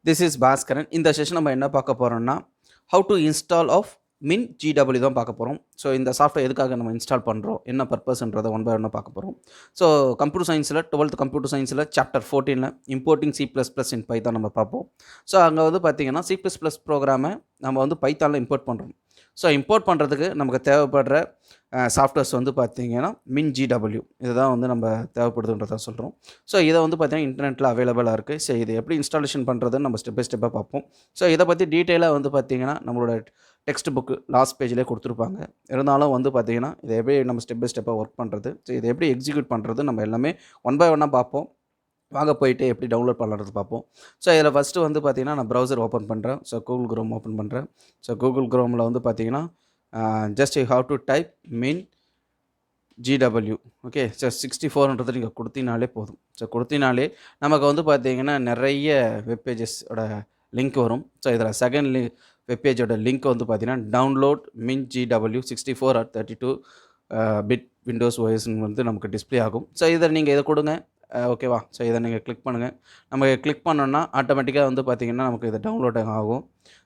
This is Bhaskaran. இந்த session நம்ம என்ன பார்க்க போகிறோம்னா, how to install of MinGW தான் பார்க்க போகிறோம். ஸோ இந்த சாஃப்ட்வேர் எதுக்காக நம்ம இன்ஸ்டால் பண்ணுறோம், என்ன பர்பஸ்ன்றதை ஒன் பை ஒன்னாக பார்க்க போகிறோம். ஸோ கம்ப்யூட்டர் சயின்ஸில் 12th கம்ப்யூட்டர் சயின்ஸில் சாப்டர் 14ல் இம்போர்ட்டிங் C++ இன் பைத்தான் நம்ம பார்ப்போம். ஸோ அங்கே வந்து பார்த்தீங்கன்னா C++ ப்ரோக்ராமை நம்ம வந்து பைத்தானில் இம்போர்ட் பண்ணுறோம். ஸோ இம்போர்ட் பண்ணுறதுக்கு நமக்கு தேவைப்படுற சாஃப்ட்வேர்ஸ் வந்து பார்த்தீங்கன்னா MinGW இதுதான் வந்து நம்ம தேவைப்படுதுன்றதை சொல்கிறோம். ஸோ இதை வந்து பார்த்தீங்கன்னா இன்டர்நெட்டில் அவைலபிளாக இருக்குது. ஸோ இது எப்படி இன்ஸ்டாலேஷன் பண்ணுறதுன்னு நம்ம ஸ்டெப் பை ஸ்டெப்பாக பார்ப்போம். ஸோ இதை பற்றி டீட்டெயிலாக வந்து பார்த்தீங்கன்னா நம்மளோட டெக்ஸ்ட் புக்கு லாஸ்ட் பேஜ்லேயே கொடுத்துருப்பாங்க. இருந்தாலும் வந்து பார்த்தீங்கன்னா இதை எப்படி நம்ம ஸ்டெப் பை ஸ்டெப்பாக ஒர்க் பண்ணுறது, ஸோ இதை எப்படி எக்ஸிக்யூட் பண்ணுறது நம்ம எல்லாமே ஒன் பை ஒன்னாக பார்ப்போம். வாங்க போயிட்டு எப்படி டவுன்லோட் பண்ணலான்றது பார்ப்போம். ஸோ இதில் ஃபஸ்ட்டு வந்து பார்த்தீங்கன்னா நான் ப்ரௌசர் ஓப்பன் பண்ணுறேன். ஸோ கூகுள் குரோம் ஓப்பன் பண்ணுறேன். ஸோ கூகுள் குரோமில் வந்து பார்த்தீங்கன்னா just you have to type MinGW. Okay. So 64ன்றது நீங்கள் கொடுத்தினாலே போதும். ஸோ கொடுத்தினாலே நமக்கு வந்து பார்த்தீங்கன்னா நிறைய வெப்பேஜஸோட லிங்க் வரும். ஸோ இதில் செகண்ட் வெப்பேஜோட லிங்க் வந்து பார்த்தீங்கன்னா download MinGW 64 or 32 bit Windows OSன்னு வந்து நமக்கு டிஸ்பிளே ஆகும். ஸோ இதை நீங்கள் இதை கொடுங்க. ஓகேவா. ஸோ இதை நீங்கள் கிளிக் பண்ணுங்கள். நம்ம கிளிக் பண்ணோன்னா ஆட்டோமேட்டிக்காக வந்து பார்த்திங்கன்னா நமக்கு இது டவுன்லோட் ஆகும்.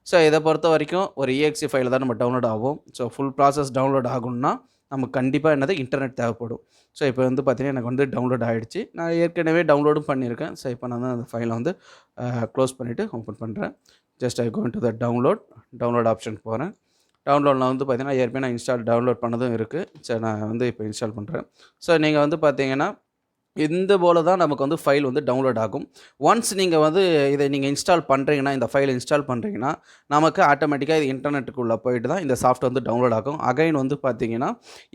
ஸோ இதை பொறுத்த வரைக்கும் ஒரு EXE ஃபைல் தான் நம்ம டவுன்லோட் ஆகும். ஸோ ஃபுல் ப்ராசஸ் டவுன்லோட் ஆகும்னா நமக்கு கண்டிப்பாக என்னது இன்டர்நெட் தேவைப்படும். ஸோ இப்போ வந்து பார்த்திங்கன்னா எனக்கு வந்து டவுன்லோட் ஆகிடுச்சு. நான் ஏற்கனவே டவுன்லோடும் பண்ணியிருக்கேன். ஸோ இப்போ நான் அந்த ஃபைலை வந்து க்ளோஸ் பண்ணிவிட்டு ஓப்பன் பண்ணுறேன். Just I going to the download option போகிறேன். டவுன்லோடில் வந்து பார்த்திங்கன்னா ஏற்கனவே நான் டவுன்லோட் பண்ணதும் இருக்குது. ஸோ நான் வந்து இப்போ இன்ஸ்டால் பண்ணுறேன். ஸோ நீங்கள் வந்து பார்த்தீங்கன்னா இந்த போல தான் நமக்கு வந்து ஃபைல் வந்து டவுன்லோட் ஆகும். ஒன்ஸ் நீங்கள் வந்து இதை நீங்கள் இன்ஸ்டால் பண்ணுறீங்கன்னா, இந்த ஃபைலை இன்ஸ்டால் பண்ணுறீங்கன்னா, நமக்கு ஆட்டோமேட்டிக்காக இது இன்டர்நெட்டுக்குள்ளே போயிட்டு தான் இந்த சாஃப்ட்வேர் வந்து டவுன்லோட் ஆகும். அகைன் வந்து பார்த்தீங்கன்னா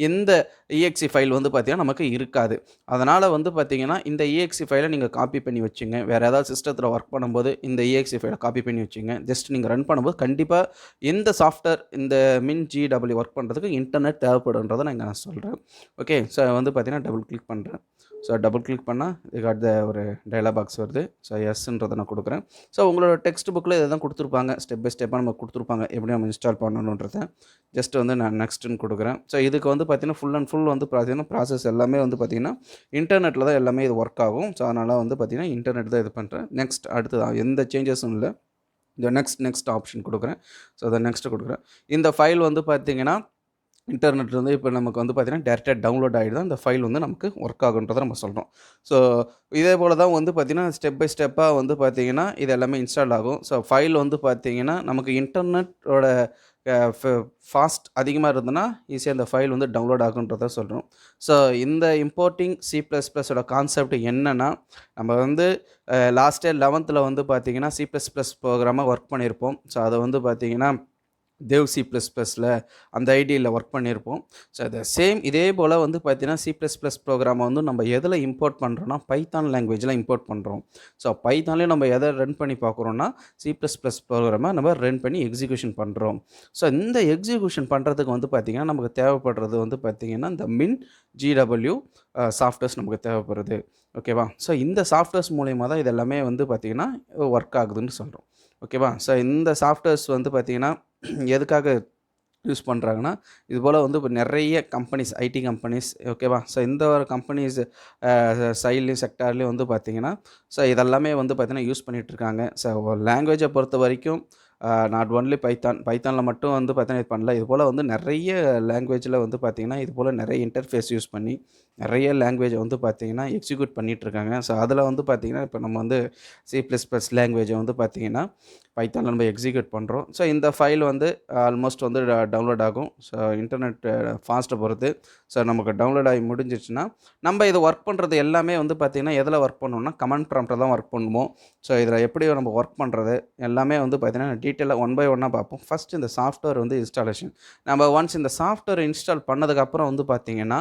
இந்த EXE ஃபைல் வந்து பார்த்தீங்கன்னா நமக்கு இருக்காது. அதனால் வந்து பார்த்தீங்கன்னா இந்த EXE ஃபைலை நீங்கள் காப்பி பண்ணி வச்சுங்க. வேறு ஏதாவது சிஸ்டத்தில் ஒர்க் பண்ணும்போது இந்த EXE ஃபைலை காப்பி பண்ணி வச்சுங்க. ஜஸ்ட் நீங்கள் ரன் பண்ணும்போது கண்டிப்பாக இந்த சாஃப்ட்வேர் இந்த MinGW ஒர்க் பண்ணுறதுக்கு இன்டர்நெட் தேவைப்படுன்றதை நான் சொல்கிறேன். ஓகே. ஸோ வந்து பார்த்தீங்கன்னா டபுள் கிளிக் பண்ணுறேன். ஸோ டபுள் கிளிக் பண்ணால் இது காட் ஒரு டயலாக் பாக்ஸ் வருது. ஸோ எஸ்ன்றதை நான் கொடுக்குறேன். ஸோ உங்களோட டெக்ஸ்ட் புக்கில் இதை தான் கொடுத்துருப்பாங்க. ஸ்டெப் பை ஸ்டெப்பாக நம்ம கொடுத்துருப்பாங்க எப்படி நம்ம இன்ஸ்டால் பண்ணணுன்றதை. ஜஸ்ட் வந்து நான் நெக்ஸ்ட்டுன்னு கொடுக்குறேன். ஸோ இதுக்கு வந்து பார்த்திங்கன்னா ஃபுல் அண்ட் ஃபுல் வந்து பார்த்தீங்கன்னா ப்ராசஸ் எல்லாமே வந்து பார்த்திங்கன்னா இன்டர்நெட்டில் தான் எல்லாமே இது ஒர்க் ஆகும். ஸோ அதனால் வந்து பார்த்திங்கன்னா இன்டர்நெட் தான் இது பண்ணுறேன். நெக்ஸ்ட் அடுத்து எந்த சேஞ்சஸும் இல்லை. இந்த நெக்ஸ்ட் ஆப்ஷன் கொடுக்குறேன். ஸோ அதை நெக்ஸ்ட்டு கொடுக்குறேன். இந்த ஃபைல் வந்து பார்த்திங்கன்னா இன்டர்நெட்லேருந்து இப்போ நமக்கு வந்து பார்த்திங்கன்னா டேரெக்டாக டவுன்லோட் ஆகிட்டு தான் இந்த ஃபைல் வந்து நமக்கு ஒர்க் ஆகுன்றதை நம்ம சொல்கிறோம். ஸோ இதே போல் தான் வந்து பார்த்திங்கன்னா ஸ்டெப் பை ஸ்டெப்பாக வந்து பார்த்திங்கன்னா இது எல்லாமே இன்ஸ்டால் ஆகும். ஸோ ஃபைல் வந்து பார்த்திங்கன்னா நமக்கு இன்டர்நெட்டோட ஃபாஸ்ட் அதிகமாக இருந்ததுன்னா ஈஸியாக இந்த ஃபைல் வந்து டவுன்லோட் ஆகுன்றதை சொல்கிறோம். ஸோ இந்த இம்போர்ட்டிங் C++ஓட கான்செப்ட் என்னென்னா, நம்ம வந்து லாஸ்ட் இயர் 11th வந்து பார்த்திங்கன்னா C++ ப்ரோக்ராமாக ஒர்க் பண்ணியிருப்போம். ஸோ அதை வந்து பார்த்திங்கன்னா தேவ் C++ல அந்த ஐடியில் ஒர்க் பண்ணியிருப்போம். ஸோ அதை சேம் இதே போல் வந்து பார்த்தீங்கன்னா C++ ப்ரோக்ராமை வந்து நம்ம எதில் இம்போர்ட் பண்ணுறோன்னா பைத்தான் லாங்குவேஜில் இம்போர்ட் பண்ணுறோம். ஸோ பைத்தான்லேயே நம்ம எதை ரன் பண்ணி பார்க்குறோன்னா C++ ப்ரோக்ராமை நம்ம ரன் பண்ணி எக்ஸிக்யூஷன் பண்ணுறோம். ஸோ இந்த எக்ஸிக்யூஷன் பண்ணுறதுக்கு வந்து பார்த்திங்கன்னா நமக்கு தேவைப்படுறது வந்து பார்த்திங்கன்னா இந்த MinGW சாஃப்ட்வேர்ஸ் நமக்கு தேவைப்படுது. ஓகேவா. ஸோ இந்த சாஃப்ட்வேர்ஸ் மூலயமா தான் இது எல்லாமே வந்து பார்த்திங்கன்னா ஒர்க் ஆகுதுன்னு சொல்கிறோம். ஓகேவா. ஸோ இந்த சாஃப்ட்வேர்ஸ் வந்து பார்த்திங்கன்னா எதுக்காக யூஸ் பண்ணுறாங்கன்னா, இதுபோல் வந்து இப்போ நிறைய கம்பெனிஸ் ஐடி கம்பெனிஸ் ஓகேவா. ஸோ இந்த ஒரு கம்பெனிஸ் சைட்லேயும் செக்டார்லேயும் வந்து பார்த்திங்கன்னா ஸோ இதெல்லாமே வந்து பார்த்திங்கன்னா யூஸ் பண்ணிகிட்ருக்காங்க. ஸோ லாங்குவேஜை பொறுத்த வரைக்கும் நாட் ஒன்லி பைத்தானில் மட்டும் வந்து பார்த்தீங்கன்னா இது பண்ணல. இது போல் வந்து நிறைய லாங்குவேஜில் வந்து பார்த்திங்கன்னா இது போல் நிறைய இன்டர்ஃபேஸ் யூஸ் பண்ணி நிறைய லாங்குவேஜை வந்து பார்த்திங்கன்னா எக்ஸிக்யூட் பண்ணிகிட்ருக்காங்க. ஸோ அதில் வந்து பார்த்திங்கன்னா இப்போ நம்ம வந்து C++ லாங்குவேஜை வந்து பார்த்திங்கன்னா பைத்தானில் நம்ம எக்ஸிக்யூட் பண்ணுறோம். ஸோ இந்த ஃபைல் வந்து ஆல்மோஸ்ட் வந்து டவுன்லோட் ஆகும். ஸோ இன்டர்நெட் ஃபாஸ்ட்டை பொறுத்து ஸோ நமக்கு டவுன்லோட் ஆகி முடிஞ்சிச்சுன்னா நம்ம இது ஒர்க் பண்ணுறது எல்லாமே வந்து பார்த்திங்கன்னா எதில் ஒர்க் பண்ணணும்னா கமெண்ட் ப்ராம்ப்டில் தான் ஒர்க் பண்ணுவோம். ஸோ இதில் எப்படி நம்ம ஒர்க் பண்ணுறது எல்லாமே வந்து பார்த்திங்கன்னா டீட்டெயிலாக ஒன் பை ஒன்னாக பார்ப்போம். ஃபஸ்ட் இந்த சாஃப்ட்வேர் வந்து இன்ஸ்டாலேஷன். நம்ம ஒன்ஸ் இந்த சாஃப்ட்வேர் இன்ஸ்டால் பண்ணதுக்கப்புறம் வந்து பார்த்திங்கன்னா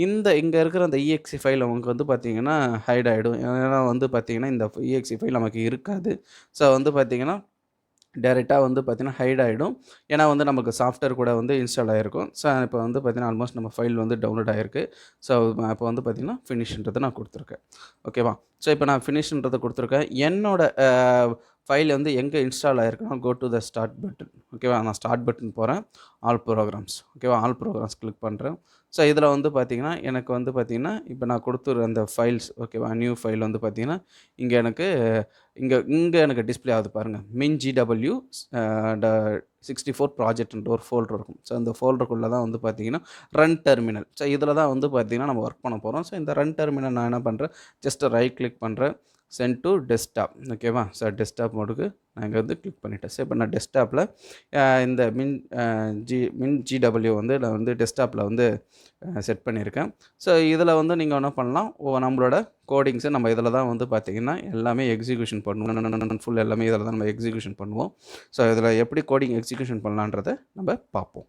இங்கே இருக்கிற அந்த EXE ஃபைல் நமக்கு வந்து பார்த்திங்கன்னா ஹைட் ஆகிடும். ஏன்னா வந்து பார்த்திங்கன்னா இந்த EXE ஃபைல் நமக்கு இருக்காது. ஸோ வந்து பார்த்திங்கன்னா டேரெக்டாக வந்து பார்த்திங்கன்னா ஹைட் ஆகிடும். ஏன்னா வந்து நமக்கு சாஃப்ட்வேர் கூட வந்து இன்ஸ்டால் ஆகிருக்கும். ஸோ இப்போ வந்து பார்த்திங்கன்னா ஆல்மோஸ்ட் நம்ம ஃபைல் வந்து டவுன்லோட் ஆகிருக்கு. ஸோ இப்போ வந்து பார்த்திங்கன்னா ஃபினிஷ்ன்றதை நான் கொடுத்துருக்கேன். ஓகேவா. ஸோ இப்போ நான் ஃபினிஷ்ன்றதை கொடுத்துருக்கேன். என்னோடய ஃபைல் வந்து எங்கே இன்ஸ்டால் ஆகிருக்குன்னா go to the start button. ஓகேவா. நான் ஸ்டார்ட் பட்டன் போகிறேன். All programs. ஓகேவா. ஆல் ப்ரோக்ராம்ஸ் கிளிக் பண்ணுறேன். ஸோ இதில் வந்து பார்த்தீங்கன்னா எனக்கு வந்து பார்த்தீங்கன்னா இப்போ நான் கொடுத்துற அந்த ஃபைல்ஸ் ஓகேவா, நியூ ஃபைல் வந்து பார்த்தீங்கன்னா இங்கே எனக்கு இங்கே எனக்கு டிஸ்ப்ளே ஆகுது பாருங்கள். MinGW ட 64 ப்ராஜெக்ட்ன்ற ஒரு ஃபோல்டர் இருக்கும். ஸோ அந்த ஃபோல்டருக்குள்ளே தான் வந்து பார்த்தீங்கன்னா ரன் டெர்மினல். ஸோ இதில் தான் வந்து பார்த்தீங்கன்னா நம்ம ஒர்க் பண்ண போகிறோம். ஸோ இந்த ரன் டெர்மினல் நான் என்ன பண்ணுறேன், ஜஸ்ட் ரைட் கிளிக் பண்ணுறேன், சென்ட் டு டெஸ்க்டாப் ஓகேவா. ஸோ டெஸ்க்டாப் மோடுக்கு நான் இங்கே வந்து கிளிக் பண்ணிட்டேன். ஸோ இப்போ நான் டெஸ்க்டாப்பில் இந்த MinGW வந்து நான் வந்து டெஸ்க்டாப்பில் வந்து செட் பண்ணியிருக்கேன். ஸோ இதில் வந்து நீங்கள் என்ன பண்ணலாம், நம்மளோட கோடிங்ஸை நம்ம இதில் தான் வந்து பார்த்திங்கன்னா எல்லாமே எக்ஸிக்யூஷன் பண்ணுவோம். ஃபுல் எல்லாமே இதில் தான் நம்ம எக்ஸிக்யூஷன் பண்ணுவோம். ஸோ இதில் எப்படி கோடிங் எக்ஸிக்யூஷன் பண்ணலான்றதை நம்ம பார்ப்போம்.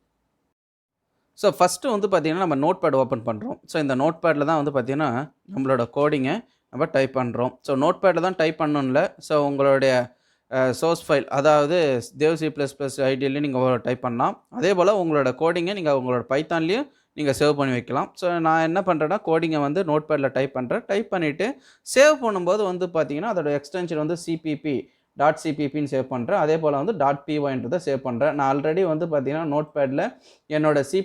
ஸோ ஃபஸ்ட்டு வந்து பார்த்திங்கன்னா நம்ம நோட் பேட் ஓப்பன் பண்ணுறோம். ஸோ இந்த நோட் பேடில் தான் வந்து பார்த்திங்கன்னா நம்மளோட கோடிங்கை நம்ம டைப் பண்ணுறோம். ஸோ நோட் பேடில் தான் டைப் பண்ணணும்ல. ஸோ உங்களுடைய சோர்ஸ் ஃபைல் அதாவது dev.c++ ஐடியிலையும் நீங்கள் டைப் பண்ணலாம். அதே போல் உங்களோட கோடிங்கை நீங்கள் உங்களோட பைத்தான்லேயும் நீங்கள் சேவ் பண்ணி வைக்கலாம். ஸோ நான் என்ன பண்ணுறேன்னா கோடிங்கை வந்து நோட் பேடில் டைப் பண்ணுறேன். டைப் பண்ணிவிட்டு சேவ் பண்ணும்போது வந்து பார்த்திங்கன்னா அதோட எக்ஸ்டென்ஷன் வந்து cppன்னு சேவ் பண்ணுறேன். அதே போல் வந்து .pyன்றதை சேவ் பண்ணுறேன். நான் ஆல்ரெடி வந்து பார்த்திங்கன்னா நோட் பேடில் என்னோட C++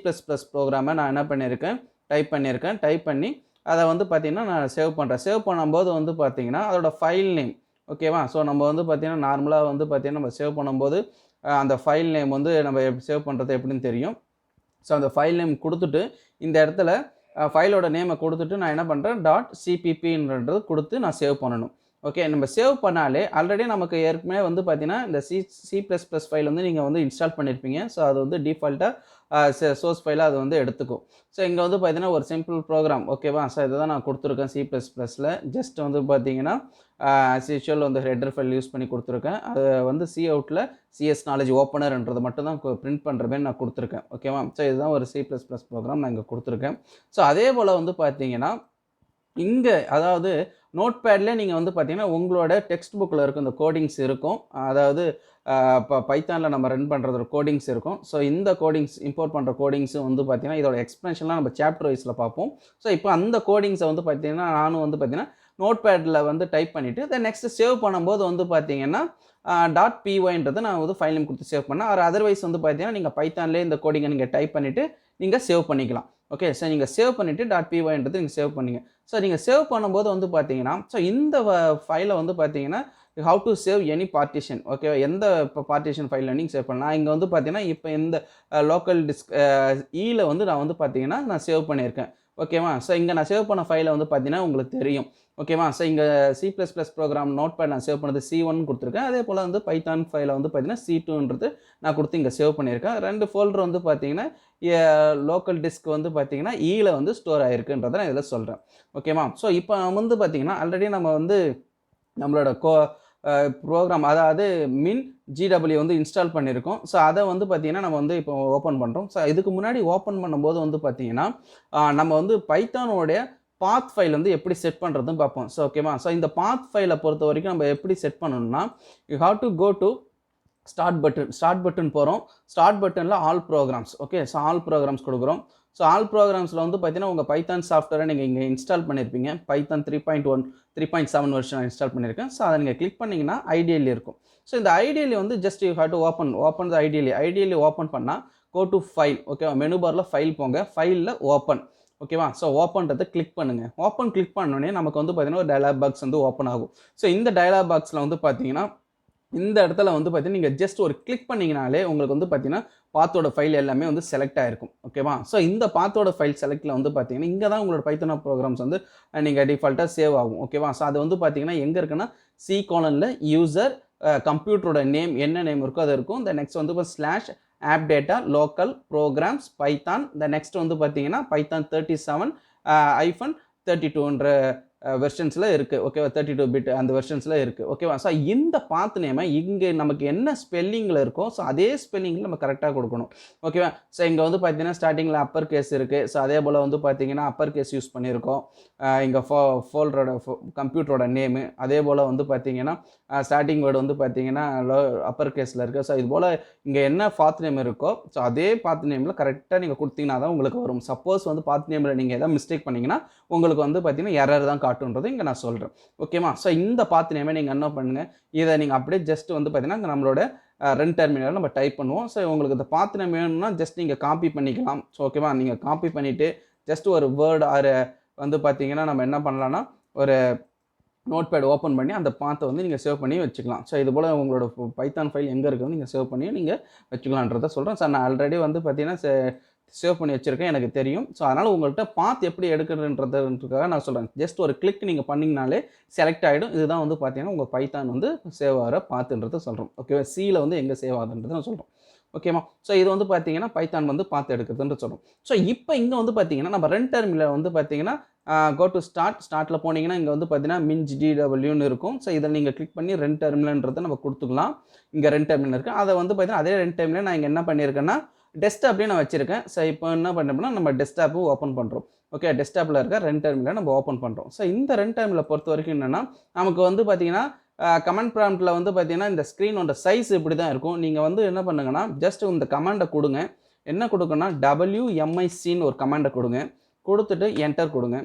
ப்ரோக்ராமை நான் என்ன பண்ணியிருக்கேன், டைப் பண்ணி அதை வந்து பார்த்திங்கன்னா நான் சேவ் பண்ணுறேன். சேவ் பண்ணும்போது வந்து பார்த்திங்கன்னா அதோட ஃபைல் நேம் ஓகேவா. ஸோ நம்ம வந்து பார்த்திங்கன்னா நார்மலாக வந்து பார்த்திங்கன்னா நம்ம சேவ் பண்ணும்போது அந்த ஃபைல் நேம் வந்து நம்ம சேவ் பண்ணுறது எப்படின்னு தெரியும். ஸோ அந்த ஃபைல் நேம் கொடுத்துட்டு இந்த இடத்துல ஃபைலோட நேமை கொடுத்துட்டு நான் என்ன பண்ணுறேன், .cppன்றது கொடுத்து நான் சேவ் பண்ணணும். ஓகே, நம்ம சேவ் பண்ணாலே ஆல்ரெடி நமக்கு ஏற்கனவே வந்து பார்த்தீங்கன்னா இந்த C++ ஃபைல் வந்து நீங்கள் வந்து இன்ஸ்டால் பண்ணியிருப்பீங்க. ஸோ அது வந்து டிஃபால்ட்டாக சோர்ஸ் ஃபைலாக அது வந்து எடுத்துக்கும். ஸோ இங்கே வந்து பார்த்தீங்கன்னா ஒரு சிம்பிள் ப்ரோக்ராம் ஓகேவா. ஸோ இதை தான் நான் கொடுத்துருக்கேன் C++ல். ஜஸ்ட் வந்து பார்த்தீங்கன்னா ஆஸ் யூஷுவல் வந்து ஹெட்டர் ஃபைல் யூஸ் பண்ணி கொடுத்துருக்கேன். அது வந்து Coutல CS நாலேஜ் ஓப்பனர்ன்றது மட்டும் தான் பிரிண்ட் பண்ணுற மாதிரி நான் கொடுத்துருக்கேன் ஓகேவா. ஸோ இதுதான் ஒரு C++ ப்ரோக்ராம் நான் இங்கே கொடுத்துருக்கேன். ஸோ அதே போல் வந்து பார்த்தீங்கன்னா இங்கே அதாவது நோட் பேட்லேயே நீங்கள் வந்து பார்த்தீங்கன்னா உங்களோட டெக்ஸ்ட் புக்கில் இருக்கும் இந்த கோடிங்ஸ் இருக்கும். அதாவது இப்போ பைத்தானில் நம்ம ரன் பண்ணுறது கோடிங்ஸ் இருக்கும். ஸோ இந்த கோடிங்ஸ் இம்போர்ட் பண்ணுற கோடிங்ஸும் வந்து பார்த்தீங்கன்னா இதோட எக்ஸ்பிளனேஷன்லாம் நம்ம சாப்டர் வைஸில் பார்ப்போம். ஸோ இப்போ அந்த கோடிங்ஸை வந்து பார்த்தீங்கன்னா நானும் வந்து பார்த்தீங்கன்னா நோட் பேடில் வந்து டைப் பண்ணிவிட்டு தென் நெக்ஸ்ட்டு சேவ் பண்ணும்போது வந்து பார்த்தீங்கன்னா .pyன்றதை நான் வந்து ஃபைல் நேம் கொடுத்து சேவ் பண்ணேன். ஆர் அதர்வைஸ் வந்து பார்த்தீங்கன்னா நீங்கள் பைத்தான்லேயே இந்த கோடிங்கை நீங்கள் டைப் பண்ணிவிட்டு நீங்கள் சேவ் பண்ணிக்கலாம். ஓகே, ஸோ நீங்கள் சேவ் பண்ணிவிட்டு .pyன்றது நீங்கள் சேவ் பண்ணிங்க. ஸோ நீங்கள் சேவ் பண்ணும்போது வந்து பார்த்தீங்கன்னா ஸோ இந்த ஃபைலை வந்து பார்த்தீங்கன்னா how to save any partition okay, எந்த இப்போ பார்ட்டிஷன் ஃபைலில் நீங்கள் சேவ் பண்ணலாம். இங்கே வந்து பார்த்தீங்கன்னா இப்போ இந்த லோக்கல் டிஸ்க் ஈல வந்து நான் வந்து பார்த்தீங்கன்னா நான் சேவ் பண்ணியிருக்கேன் ஓகேவா. ஸோ இங்கே நான் சேவ் பண்ண ஃபைலை வந்து பார்த்தீங்கன்னா உங்களுக்கு தெரியும் ஓகேவா. ஸோ இங்கே C++ ப்ரோக்ராம் நோட் பேட் நான் சேவ் பண்ணது C1 கொடுத்துருக்கேன். அதே போல் வந்து பைத்தான் ஃபைலை வந்து பார்த்தீங்கன்னா C2ன்றது நான் கொடுத்து இங்கே சேவ் பண்ணியிருக்கேன். 2 ஃபோல்டர் வந்து பார்த்தீங்கன்னா லோக்கல் டிஸ்க் வந்து பார்த்தீங்கன்னா ஈல வந்து ஸ்டோர் ஆகிருக்குன்றதை நான் இதில் சொல்கிறேன் ஓகேவா. ஸோ இப்போ வந்து பார்த்தீங்கன்னா ஆல்ரெடி நம்ம வந்து நம்மளோட ப்ரோக்ராம் அதாவது MinGW வந்து இன்ஸ்டால் பண்ணியிருக்கோம். ஸோ அதை வந்து பார்த்திங்கன்னா நம்ம வந்து இப்போ ஓப்பன் பண்ணுறோம். ஸோ இதுக்கு முன்னாடி ஓப்பன் பண்ணும்போது வந்து பார்த்திங்கன்னா நம்ம வந்து பைத்தானோடைய பாத் ஃபைல் வந்து எப்படி செட் பண்ணுறதுன்னு பார்ப்போம். ஸோ ஓகேவா. ஸோ இந்த பாத் ஃபைலை பொறுத்த வரைக்கும் நம்ம எப்படி செட் பண்ணணும்னா you have to go to start button போகிறோம். ஸ்டார்ட் பட்டனில் all programs okay. So all programs கொடுக்குறோம். ஸோ ஆல் ப்ரோக்ராம்ஸில் வந்து பார்த்தீங்கன்னா உங்கள் பைத்தான் சாஃப்ட்வேரை நீங்கள் இங்கே இன்ஸ்டால் பண்ணியிருப்பீங்க. பைத்தான் 3.1 3.7 வெர்ஷன் இன்ஸ்டால் பண்ணியிருக்கேன். ஸோ அதை நீங்கள் கிளிக் பண்ணிங்கன்னா ஐடியல் இருக்கும். ஸோ இந்த ஐடியல் வந்து just you have to open the ideally open பண்ணால் கோ டு ஃபைல் ஓகேவா. மெனு பாரில் ஃபைல் போங்க, ஃபைலில் ஓப்பன் ஓகேவா. ஸோ ஓப்பன்றதை கிளிக் பண்ணுங்கள். கிளிக் பண்ணோடனே நமக்கு வந்து பார்த்தீங்கன்னா ஒரு டயலாக் பாக்ஸ் வந்து ஓப்பன் ஆகும். ஸோ இந்த டயலாக் பாக்ஸில் வந்து பார்த்தீங்கன்னா இந்த இடத்துல வந்து பார்த்தீங்கன்னா நீங்கள் ஜஸ்ட் ஒரு கிளிக் பண்ணிங்கனாலே உங்களுக்கு வந்து பார்த்தீங்கன்னா பாத்தோட ஃபைல் எல்லாமே வந்து செலக்ட் ஆகிருக்கும் ஓகேவா. ஸோ இந்த பாத்தோட ஃபைல் செலக்டில் வந்து பார்த்தீங்கன்னா இங்கே தான் உங்களோட பைத்தான ப்ரோக்ராம்ஸ் வந்து நீங்கள் டிஃபால்ட்டாக சேவ் ஆகும் ஓகேவா. ஸோ அது வந்து பார்த்தீங்கன்னா எங்கே இருக்குன்னா C:\, யூசர் கம்ப்யூட்டரோட நேம் என்ன நேம் இருக்கோ அது இருக்கும். இந்த நெக்ஸ்ட் வந்து இப்போ /app data local programs python. இந்த நெக்ஸ்ட் வந்து பார்த்தீங்கன்னா பைத்தான் 37-32ன்ற வெர்ஷன்ஸில் இருக்குது ஓகேவா. 32 பிட் அந்த வெர்ஷன்ஸில் இருக்குது ஓகேவா. ஸோ இந்த பாத் நேமை இங்கே நமக்கு என்ன ஸ்பெல்லிங்கில் இருக்கோ ஸோ அதே ஸ்பெல்லிங்கில் நம்ம கரெக்டாக கொடுக்கணும் ஓகேவா. ஸோ இங்கே வந்து பார்த்தீங்கன்னா ஸ்டார்டிங்கில் அப்பர் கேஸ் இருக்குது. ஸோ அதே போல் வந்து பார்த்தீங்கன்னா அப்பர் கேஸ் யூஸ் பண்ணியிருக்கோம். இங்கே ஃபோல்டரோட கம்ப்யூட்டரோட நேமு அதே போல் வந்து பார்த்தீங்கன்னா ஸ்டார்டிங் வேர்டு வந்து பார்த்தீங்கன்னா அப்பர் கேஸில் இருக்குது. ஸோ இது போல் இங்கே என்ன பாத் நேம் இருக்கோ ஸோ அதே பாத் நேமில் கரெக்டாக நீங்கள் கொடுத்தீங்கன்னா தான் உங்களுக்கு வரும். சப்போஸ் வந்து பாத் நேமில் நீங்கள் எதாவது மிஸ்டேக் பண்ணிங்கன்னா உங்களுக்கு வந்து பார்த்தீங்கன்னா எரர் தான் காட்டுன்றது இங்கே நான் சொல்கிறேன் ஓகேவா. ஸோ இந்த பாத் நேமை நீங்கள் என்ன பண்ணுங்கள், இதை நீங்கள் அப்படியே ஜஸ்ட் வந்து பார்த்தீங்கன்னா நம்மளோட ரன் டெர்மினல் நம்ம டைப் பண்ணுவோம். ஸோ உங்களுக்கு இந்த பாத் நேம் வேணும்னா ஜஸ்ட் நீங்கள் காப்பி பண்ணிக்கலாம். ஸோ ஓகேவா, நீங்கள் காப்பி பண்ணிவிட்டு ஜஸ்ட் ஒரு வேர்டு ஆர் வந்து பார்த்தீங்கன்னா நம்ம என்ன பண்ணலாம்னா ஒரு நோட்பேட் ஓப்பன் பண்ணி அந்த பாத்தை வந்து நீங்கள் சேவ் பண்ணி வச்சுக்கலாம். ஸோ இது போல் உங்களோட பைத்தான் ஃபைல் எங்கே இருக்குதுன்னு நீங்கள் சேவ் பண்ணி நீங்கள் வச்சுக்கலான்றதை சொல்கிறேன். சார் நான் ஆல்ரெடி வந்து பார்த்தீங்கன்னா சேவ் பண்ணி வச்சுருக்கேன், எனக்கு தெரியும். ஸோ அதனால் உங்கள்கிட்ட பாத் எப்படி எடுக்கிறதுன்றதுக்காக நான் சொல்கிறேன். ஜஸ்ட் ஒரு கிளிக் நீங்கள் பண்ணிங்கனாலே செலக்ட் ஆகிடும். இதுதான் வந்து பார்த்தீங்கன்னா உங்கள் பைத்தான் வந்து சேவ் ஆகிற பாத்துன்றதை சொல்கிறோம். ஓகேவா, சியில் வந்து எங்கே சேவ் ஆகுதுன்றது நான் சொல்கிறோம். ஓகேமா, ஸோ இது வந்து பார்த்தீங்கன்னா பைத்தான் வந்து பார்த்து எடுக்கிறதுன்னு சொல்கிறோம். ஸோ இப்போ இங்கே வந்து பார்த்தீங்கன்னா நம்ம ரன் டெர்மினல் வந்து பார்த்தீங்கன்னா கோ டு ஸ்டார்ட்டில் போனீங்கன்னா இங்கே வந்து பார்த்தீங்கன்னா MinGWன்னு இருக்கும். ஸோ இதில் நீங்கள் கிளிக் பண்ணி ரன் டெர்மினல்ன்றதை நம்ம கொடுத்துக்கலாம். இங்கே ரன் டெர்மினல் இருக்குது. அதை வந்து பார்த்தீங்கன்னா அதே ரன் டெர்மினல் நான் இங்கே என்ன பண்ணியிருக்கேன்னா டெஸ்க்டாப்லேயே நான் வச்சிருக்கேன். ஸோ இப்போ என்ன பண்ணோம்னா நம்ம டெஸ்க்டாப்பும் ஓப்பன் பண்ணுறோம். ஓகே, டெஸ்க்டாப்பில் இருக்க ரன் டெர்மினலை நம்ம ஓப்பன் பண்ணுறோம். ஸோ இந்த ரன் டெர்மினலை பொறுத்த வரைக்கும் என்னென்னா நமக்கு வந்து பார்த்தீங்கன்னா கமெண்ட் ப்ராம்ப்டில் வந்து பார்த்தீங்கன்னா இந்த ஸ்க்ரீனோட சைஸ் இப்படி தான் இருக்கும். நீங்கள் வந்து என்ன பண்ணுங்கன்னா ஜஸ்ட் இந்த கமாண்டை கொடுங்க. என்ன கொடுக்கணும்னா WMICன்னு ஒரு கமாண்டை கொடுங்க. கொடுத்துட்டு என்டர் கொடுங்க.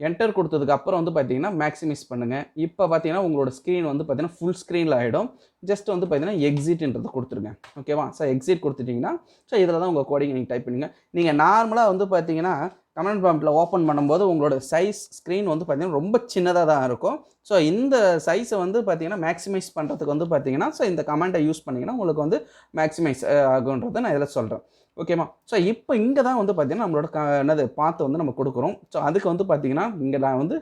என்டர் கொடுத்ததுக்கு அப்புறம் வந்து பார்த்தீங்கன்னா மேக்ஸிமைஸ் பண்ணுங்கள். இப்போ பார்த்தீங்கன்னா உங்களோட ஸ்க்ரீன் வந்து பார்த்தீங்கன்னா ஃபுல் ஸ்க்ரீனில் ஆகிடும். ஜஸ்ட் வந்து பார்த்தீங்கன்னா எக்ஸிட்ன்றது கொடுத்துருங்க. ஓகேவா, ஸோ எக்ஸிட் கொடுத்துட்டிங்கன்னா ஸோ இதில் தான் உங்கள் கோடிங் நீங்கள் டைப் பண்ணுங்கள். நீங்கள் நார்மலாக வந்து பார்த்தீங்கன்னா கமெண்ட் ப்ராம்ப்டில் ஓப்பன் பண்ணும்போது உங்களோட சைஸ் ஸ்க்ரீன் வந்து பார்த்தீங்கன்னா ரொம்ப சின்னதாக தான் இருக்கும். ஸோ இந்த சைஸை வந்து பார்த்தீங்கன்னா மேக்ஸிமைஸ் பண்ணுறதுக்கு வந்து பார்த்தீங்கன்னா ஸோ இந்த கமெண்ட்டை யூஸ் பண்ணிங்கன்னா உங்களுக்கு வந்து மேக்ஸிமைஸ் ஆகுன்றதை நான் இதில் சொல்கிறேன். ஓகேமா, ஸோ இப்போ இங்கே தான் வந்து பார்த்தீங்கன்னா நம்மளோட என்னது பாத்து வந்து நம்ம கொடுக்குறோம். ஸோ அதுக்கு வந்து பார்த்தீங்கன்னா இங்கே நான் வந்து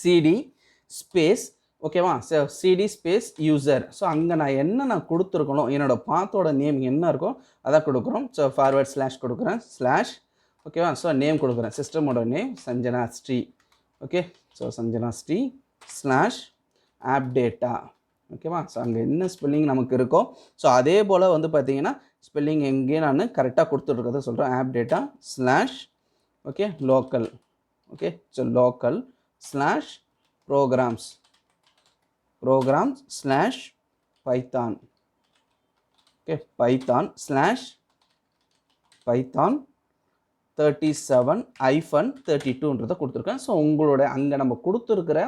CD ஸ்பேஸ் ஓகேவா, so CD space user. So அங்கே நான் கொடுத்துருக்கணும், என்னோடய பாத்தோட நேம் என்ன இருக்கோ அதான் கொடுக்குறோம். ஸோ ஃபார்வர்ட் ஸ்லாஷ் கொடுக்குறேன் ஸ்லாஷ் ஓகேவா. ஸோ நேம் கொடுக்குறேன், சிஸ்டமோட name Sanjana Sri. Okay, so Sanjana Sri slash app data. ஓகேவா, ஸோ அங்கே என்ன ஸ்பெல்லிங் நமக்கு இருக்கோ ஸோ அதே போல் வந்து பார்த்தீங்கன்னா ஸ்பெல்லிங் எங்கேயும் நான் கரெக்டாக கொடுத்துட்ருக்கதை சொல்கிறேன். App data slash okay local. Okay, so local slash programs slash Python. Okay, Python slash Python 37-32ன்றதை கொடுத்துருக்கேன். ஸோ உங்களோட அங்கே நம்ம கொடுத்துருக்கிற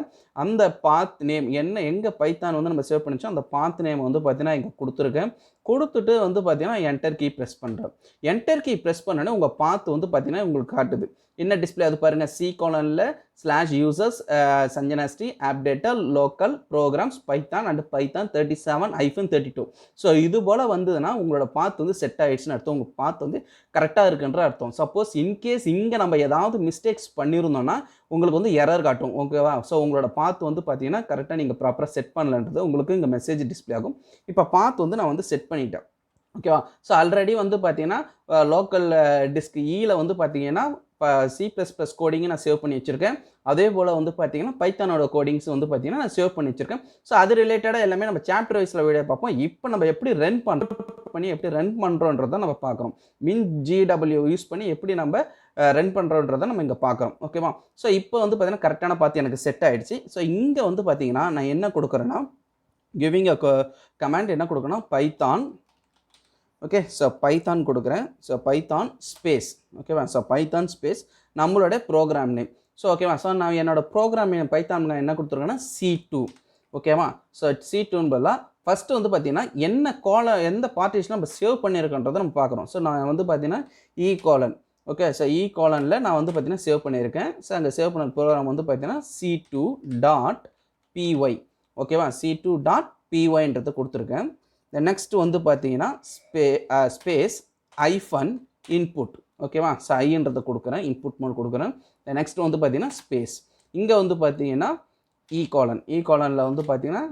அந்த பாத் நேம் என்ன, எங்கே பைத்தான் வந்து நம்ம சேவ் பண்ணிச்சோம் அந்த பாத் நேம் வந்து பார்த்தீங்கன்னா இங்கே கொடுத்துருக்கேன். கொடுத்துட்டு வந்து பார்த்தீங்கன்னா என்டர் கீ ப்ரெஸ் பண்ணுறேன். என்டர் கீ ப்ரெஸ் பண்ணோன்னே உங்கள் பாத் வந்து பார்த்தீங்கன்னா உங்களுக்கு காட்டுது. என்ன டிஸ்பிளே அது பாருங்கள், C:// slash users Sanjana Sri app data local programs Python and Python 37-32. So இது போல் வந்ததுன்னா உங்களோட பாத் வந்து செட் ஆகிடுச்சுன்னு அர்த்தம். உங்கள் பாத் வந்து கரெக்டாக இருக்குன்ற அர்த்தம். சப்போஸ் இன்கேஸ் இங்கே நம்ம ஏதாவது மிஸ்டேக்ஸ் பண்ணியிருந்தோம்னா உங்களுக்கு வந்து எரர் காட்டும். ஓகேவா, ஸோ உங்களோட பாத் வந்து பார்த்தீங்கன்னா கரெக்டாக நீங்கள் ப்ராப்பராக செட் பண்ணலன்றது உங்களுக்கு இங்கே மெசேஜ் டிஸ்பிளே ஆகும். இப்போ பாத் வந்து நான் வந்து செட் பண்ணிட்டேன். ஓகேவா, ஸோ ஆல்ரெடி வந்து பார்த்தீங்கன்னா லோக்கல் டிஸ்க் ஈல வந்து பார்த்தீங்கன்னா இப்போ C++ கோடிங்கு நான் சேவ் பண்ணி வச்சுருக்கேன். அதே போல் வந்து பார்த்தீங்கன்னா பைத்தானோட கோடிங்ஸ் வந்து பார்த்தீங்கன்னா நான் சேவ் பண்ணி வச்சுருக்கேன். ஸோ அது ரிலேட்டடாக எல்லாமே நம்ம சாப்டர் வைஸில் வீடியோ பார்ப்போம். இப்போ நம்ம எப்படி ரன் பண்ணுறோன்றதை நம்ம பார்க்குறோம். MinGW யூஸ் பண்ணி எப்படி நம்ம ரன் பண்ணுறோன்றதை நம்ம இங்கே பார்க்குறோம். ஓகேவா, ஸோ இப்போ வந்து பார்த்தீங்கன்னா கரெக்டான பார்த்து எனக்கு செட் ஆகிடுச்சு. ஸோ இங்கே வந்து பார்த்தீங்கன்னா நான் என்ன கொடுக்குறேன்னா கிவிங் அ கமாண்ட் என்ன கொடுக்கணும் பைத்தான். ஓகே, ஸோ பைத்தான் கொடுக்குறேன். ஸோ பைத்தான் ஸ்பேஸ் ஓகேவா, ஸோ பைத்தான் ஸ்பேஸ் நம்மளோட ப்ரோக்ராம் நேம். ஸோ ஓகேவா, ஸோ நான் என்னோடய ப்ரோக்ராம் நேம் பைத்தான் நான் என்ன கொடுத்துருக்கேன்னா C2. ஓகேவா, ஸோ C2ன்னு பதிலாக ஃபஸ்ட்டு வந்து பார்த்தீங்கன்னா எந்த பார்ட்டிஷன் நம்ம சேவ் பண்ணியிருக்கன்றதை நம்ம பார்க்குறோம். ஸோ நான் வந்து பார்த்தீங்கன்னா E:/. ஓகே, ஸோ E:/ல நான் வந்து பார்த்தீங்கன்னா சேவ் பண்ணியிருக்கேன். ஸோ அங்கே சேவ் பண்ண ப்ரோக்ராம் வந்து பார்த்தீங்கன்னா C2.py. ஓகேவா, C2.pyன்றது கொடுத்துருக்கேன். நெக்ஸ்ட் வந்து பார்த்தீங்கன்னா ஸ்பேஸ் -input. ஓகேவா, ஸோ ஐன்றதை கொடுக்குறேன், இன்புட் மோட் கொடுக்குறேன். நெக்ஸ்ட் வந்து பார்த்தீங்கன்னா ஸ்பேஸ் இங்கே வந்து பார்த்தீங்கன்னா E:/ல வந்து பார்த்தீங்கன்னா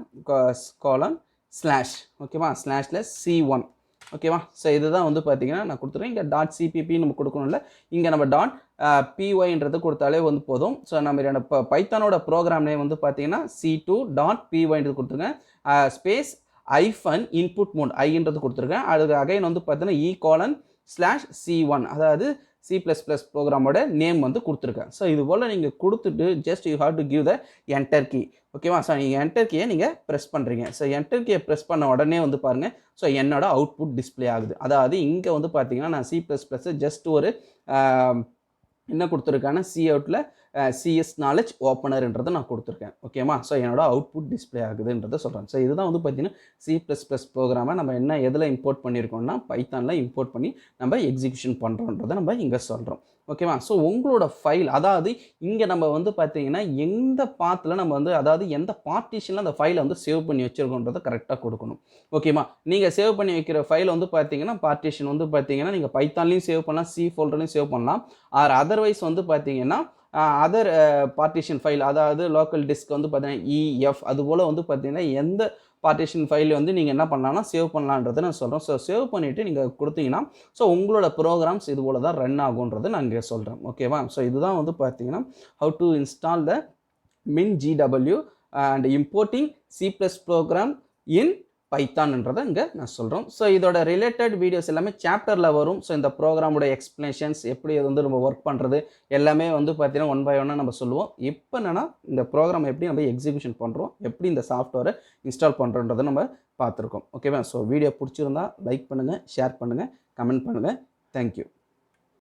கோலன் ஸ்லாஷ் ஓகேவா ஸ்லாஷில் C1. ஓகேவா, ஸோ இதுதான் வந்து பார்த்தீங்கன்னா நான் கொடுத்துருக்கேன். இங்கே .cpp நம்ம கொடுக்கணும்ல, இங்கே நம்ம .pyன்றது கொடுத்தாலே வந்து போதும். ஸோ நம்ம பைத்தானோட ப்ரோக்ராம் நேம் வந்து பார்த்தீங்கன்னா C2.pyன்றது கொடுத்துருக்கேன். ஸ்பேஸ் -input mode ஐன்றது கொடுத்துருக்கேன். அதுக்கு அகைன் வந்து பார்த்தீங்கன்னா E:/C1 அதாவது C++ ப்ரோக்ராமோட நேம் வந்து கொடுத்துருக்கேன். ஸோ இது போல் நீங்கள் கொடுத்துட்டு just you have to give the enter key. ஓகேவா, ஸோ நீங்கள் என்டர் கீயை நீங்கள் ப்ரெஸ் பண்ணுறீங்க. ஸோ என்டர் கீயை ப்ரெஸ் பண்ண உடனே வந்து பாருங்கள் ஸோ என்னோட அவுட்புட் டிஸ்பிளே ஆகுது. அதாவது இங்கே வந்து பார்த்தீங்கன்னா நான் C++ ஜஸ்ட் ஒரு என்ன கொடுத்துருக்கான C அவுட்டில் சிஎஸ் நாலேஜ் ஓப்பனர்ன்றதை நான் கொடுத்துருக்கேன். ஓகேமா? ஸோ என்னோட அவுட்புட் டிஸ்பிளே ஆகுதுன்றதை சொல்கிறேன். ஸோ இதுதான் வந்து பார்த்தீங்கன்னா C++ ப்ரோக்ராமை நம்ம என்ன எதில் இம்போர்ட் பண்ணியிருக்கோம்னா பைத்தானில் இம்போர்ட் பண்ணி நம்ம எக்ஸிக்யூஷன் பண்ணுறோன்றதை நம்ம இங்கே சொல்கிறோம். ஓகேவா? ஸோ உங்களோட ஃபைல் அதாவது இங்கே நம்ம வந்து பார்த்தீங்கன்னா எந்த பாத்தில் நம்ம வந்து அதாவது எந்த பார்ட்டிஷனில் அந்த ஃபைலை வந்து சேவ் பண்ணி வச்சுருக்கோன்றதை கரெக்டாக கொடுக்கணும். ஓகேமா? நீங்கள் சேவ் பண்ணி வைக்கிற ஃபைல் வந்து பார்த்தீங்கன்னா பார்ட்டிஷன் வந்து பார்த்தீங்கன்னா நீங்கள் பைத்தான்லையும் சேவ் பண்ணலாம், சி ஃபோல்டர்லையும் சேவ் பண்ணலாம். ஆர் அதர்வைஸ் வந்து பார்த்தீங்கன்னா அதர் பார்ட்டிஷன் ஃபைல் அதாவது லோக்கல் டிஸ்க் வந்து பார்த்தீங்கன்னா இஎஃப் அதுபோல் வந்து பார்த்தீங்கன்னா எந்த பார்ட்டிஷன் ஃபைல் வந்து நீங்கள் என்ன பண்ணலாம்னா சேவ் பண்ணலான்றதை நான் சொல்கிறேன். ஸோ சேவ் பண்ணிவிட்டு நீங்கள் கொடுத்தீங்கன்னா ஸோ உங்களோட ப்ரோக்ராம்ஸ் இது போல் தான் ரன் ஆகுன்றதை நான் இங்கே சொல்கிறேன். ஓகேவா? ஸோ இதுதான் வந்து பார்த்தீங்கன்னா how to install the MinGW and importing C+ program in பைத்தான்ன்றதை இங்கே நான் சொல்கிறோம். ஸோ இதோட ரிலேட்டட் வீடியோஸ் எல்லாமே சாப்டரில் வரும். ஸோ இந்த ப்ரோக்ராமோட எக்ஸ்ப்ளனேஷன்ஸ் எப்படி அது வந்து நம்ம ஒர்க் பண்ணுறது எல்லாமே வந்து பார்த்தீங்கன்னா 1 by 1 நம்ம சொல்லுவோம். இப்போ என்னென்னா இந்த ப்ரோக்ராம் எப்படி நம்ம எக்ஸிக்யூஷன் பண்ணுறோம், எப்படி இந்த சாஃப்ட்வேரை இன்ஸ்டால் பண்ணுறோன்றதை நம்ம பார்த்துருக்கோம். ஓகேவா? ஸோ வீடியோ பிடிச்சிருந்தா லைக் பண்ணுங்கள், ஷேர் பண்ணுங்கள், கமெண்ட் பண்ணுங்கள். தேங்க்யூ.